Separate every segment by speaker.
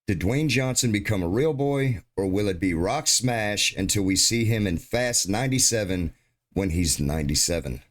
Speaker 1: Did Dwayne Johnson become a real boy, or will it be rock smash until we see him in Fast 97 when he's 97?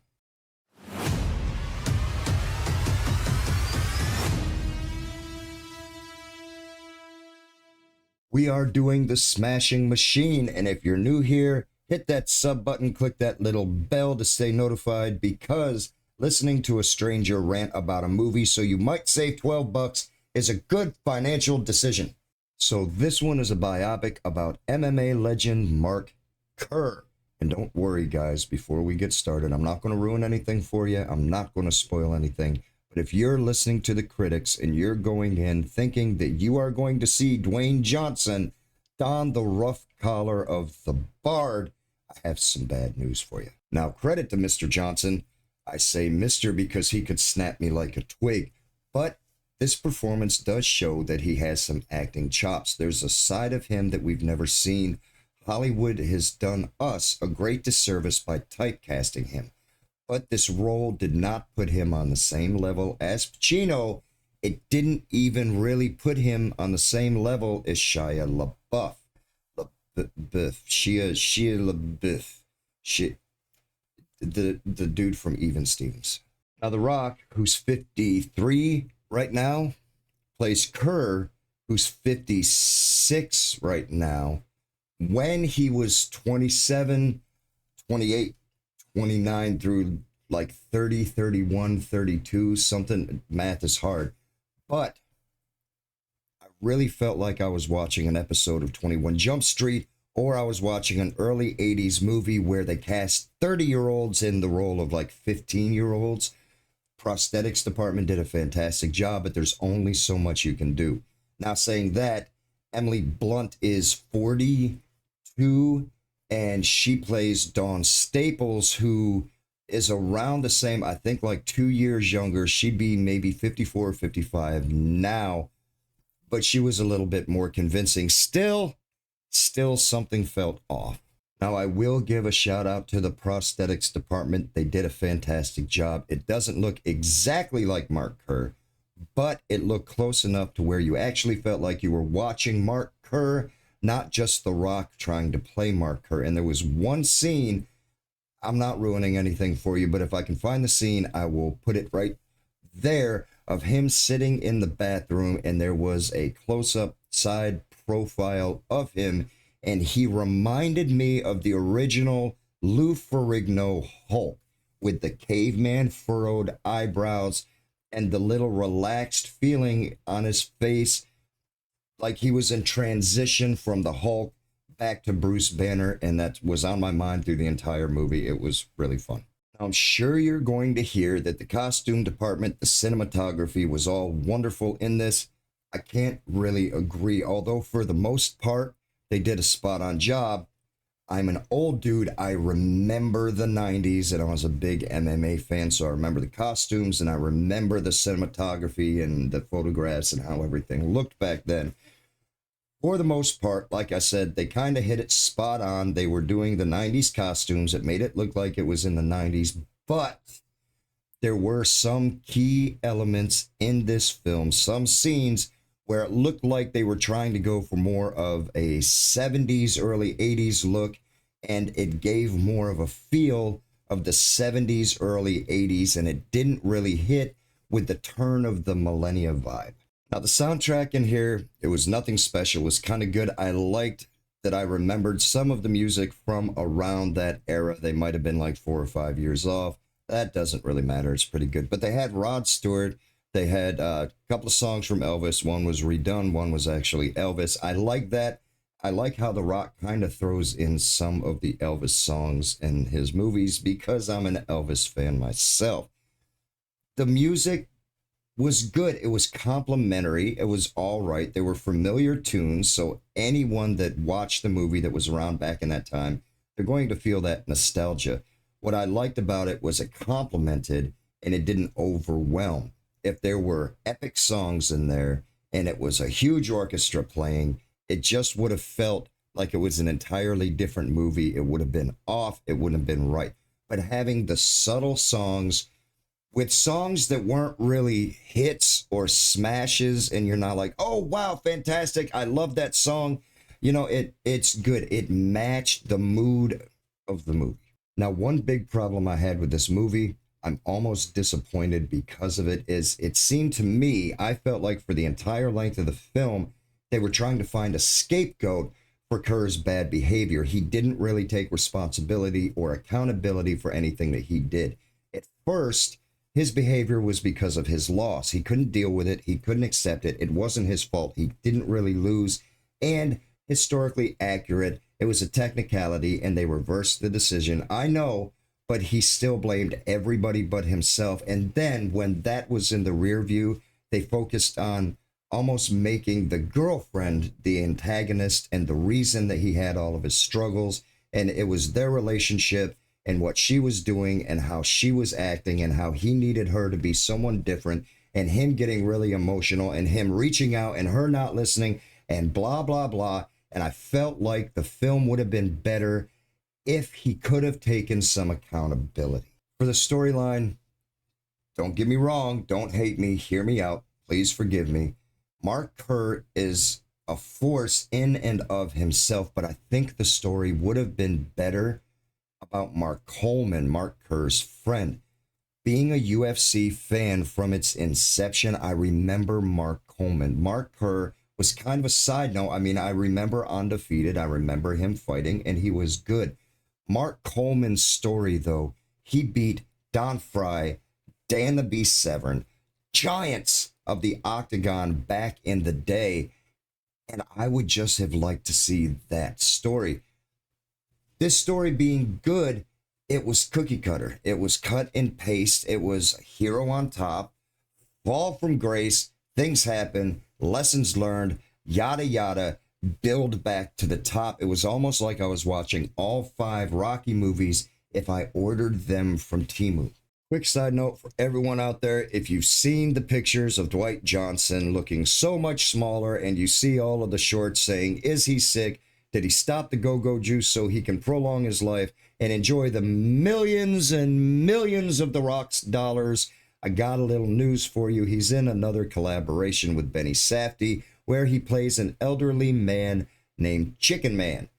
Speaker 1: We are doing the Smashing Machine, and if you're new here, hit that sub button, click that little bell to stay notified, because listening to a stranger rant about a movie so you might save 12 bucks is a good financial decision. So this one is a biopic about MMA legend Mark Kerr. And don't worry, guys, before we get started, I'm not going to ruin anything for you. I'm not going to spoil anything. But if you're listening to the critics and you're going in thinking that you are going to see Dwayne Johnson don the rough collar of the Bard, I have some bad news for you. Now, credit to Mr. Johnson. I say Mr. because he could snap me like a twig. But this performance does show that he has some acting chops. There's a side of him that we've never seen. Hollywood has done us a great disservice by typecasting him. But this role did not put him on the same level as Pacino. It didn't even really put him on the same level as Shia LaBeouf. Shia LaBeouf. The dude from Even Stevens. Now, The Rock, who's 53 right now, plays Kerr, who's 56 right now. When he was 27, 28, 29 through like 30, 31, 32, something, math is hard. But I really felt like I was watching an episode of 21 Jump Street, or I was watching an early 80s movie where they cast 30-year-olds in the role of like 15-year-olds. Prosthetics department did a fantastic job, but there's only so much you can do. Now, saying that, Emily Blunt is 42, and she plays Dawn Staples, who is around the same, I think like 2 years younger. She'd be maybe 54 or 55 now, but she was a little bit more convincing. Still something felt off. Now, I will give a shout out to the prosthetics department. They did a fantastic job. It doesn't look exactly like Mark Kerr, but it looked close enough to where you actually felt like you were watching Mark Kerr, not just The Rock trying to play Mark Kerr. And there was one scene, I'm not ruining anything for you, but if I can find the scene, I will put it right there, of him sitting in the bathroom, and there was a close-up side profile of him, and he reminded me of the original Lou Ferrigno Hulk, with the caveman furrowed eyebrows and the little relaxed feeling on his face, like he was in transition from the Hulk back to Bruce Banner, and that was on my mind through the entire movie. It was really fun. Now, I'm sure you're going to hear that the costume department, the cinematography was all wonderful in this. I can't really agree, although for the most part, they did a spot-on job. I'm an old dude. I remember the 90s, and I was a big MMA fan, so I remember the costumes, and I remember the cinematography and the photographs and how everything looked back then. For the most part, like I said, they kind of hit it spot on. They were doing the 90s costumes. It made it look like it was in the 90s, but there were some key elements in this film, some scenes where it looked like they were trying to go for more of a 70s, early 80s look, and it gave more of a feel of the 70s, early 80s, and it didn't really hit with the turn of the millennia vibe. Now, the soundtrack in here, it was nothing special. It was kind of good. I liked that I remembered some of the music from around that era. They might have been like 4 or 5 years off. That doesn't really matter. It's pretty good. But they had Rod Stewart. They had a couple of songs from Elvis. One was redone. One was actually Elvis. I like that. I like how The Rock kind of throws in some of the Elvis songs in his movies, because I'm an Elvis fan myself. The music was good. It was complimentary. It was all right. They were familiar tunes, so anyone that watched the movie that was around back in that time, they're going to feel that nostalgia. What I liked about it was it complemented and it didn't overwhelm. If there were epic songs in there and it was a huge orchestra playing, it just would have felt like it was an entirely different movie. It would have been off. It wouldn't have been right. But having the subtle songs with songs that weren't really hits or smashes and you're not like, oh wow, fantastic, I love that song. You know, it's good. It matched the mood of the movie. Now, one big problem I had with this movie, I'm almost disappointed because of it, is it seemed to me, I felt like for the entire length of the film, they were trying to find a scapegoat for Kerr's bad behavior. He didn't really take responsibility or accountability for anything that he did. At first, his behavior was because of his loss. He couldn't deal with it. He couldn't accept it. It wasn't his fault. He didn't really lose. And historically accurate, it was a technicality, and they reversed the decision. I know, but he still blamed everybody but himself. And then when that was in the rear view, they focused on almost making the girlfriend the antagonist and the reason that he had all of his struggles. And it was their relationship and what she was doing and how she was acting and how he needed her to be someone different, and him getting really emotional and him reaching out and her not listening and blah, blah, blah. And I felt like the film would have been better if he could have taken some accountability. For the storyline, don't get me wrong, don't hate me, hear me out, please forgive me. Mark Kerr is a force in and of himself, but I think the story would have been better about Mark Coleman, Mark Kerr's friend. Being a UFC fan from its inception, I remember Mark Coleman. Mark Kerr was kind of a side note. I mean, I remember Undefeated. I remember him fighting, and he was good. Mark Coleman's story, though, he beat Don Fry, Dan the Beast Severn, giants of the Octagon back in the day, and I would just have liked to see that story. This story being good, it was cookie cutter. It was cut and paste. It was hero on top, fall from grace, things happen, lessons learned, yada yada, build back to the top. It was almost like I was watching all 5 Rocky movies if I ordered them from Temu. Quick side note for everyone out there, if you've seen the pictures of Dwayne Johnson looking so much smaller and you see all of the shorts saying, is he sick? Did he stop the go-go juice so he can prolong his life and enjoy the millions and millions of The Rock's dollars? I got a little news for you. He's in another collaboration with Benny Safdie where he plays an elderly man named Chicken Man.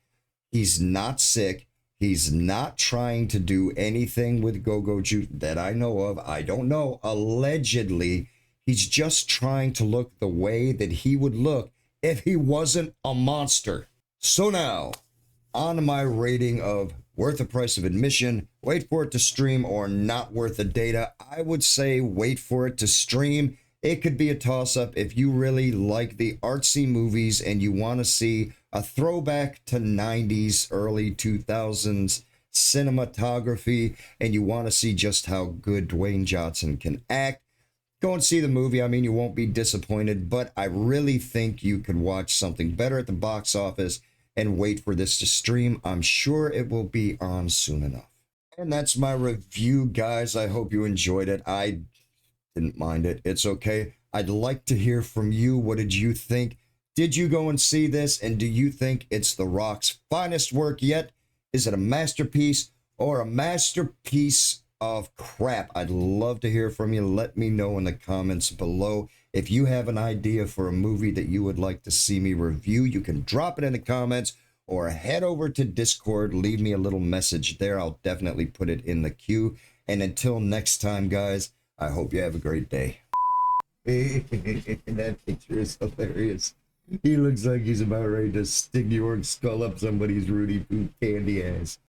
Speaker 1: He's not sick. He's not trying to do anything with go-go juice that I know of. I don't know. Allegedly, he's just trying to look the way that he would look if he wasn't a monster. So now, on to my rating of worth the price of admission, wait for it to stream, or not worth the data. I would say wait for it to stream. It could be a toss-up if you really like the artsy movies and you want to see a throwback to 90s, early 2000s cinematography, and you want to see just how good Dwayne Johnson can act. Go and see the movie. I mean, you won't be disappointed, but I really think you could watch something better at the box office and wait for this to stream. I'm sure it will be on soon enough. And that's my review, guys. I hope you enjoyed it. I didn't mind it. It's okay. I'd like to hear from you. What did you think? Did you go and see this? And do you think it's The Rock's finest work yet? Is it a masterpiece or a masterpiece of crap? I'd love to hear from you. Let me know in the comments below. If you have an idea for a movie that you would like to see me review, you can drop it in the comments or head over to Discord. Leave me a little message there. I'll definitely put it in the queue. And until next time, guys, I hope you have a great day. That picture is hilarious. He looks like he's about ready to stick your skull up somebody's Rudy Poo candy ass.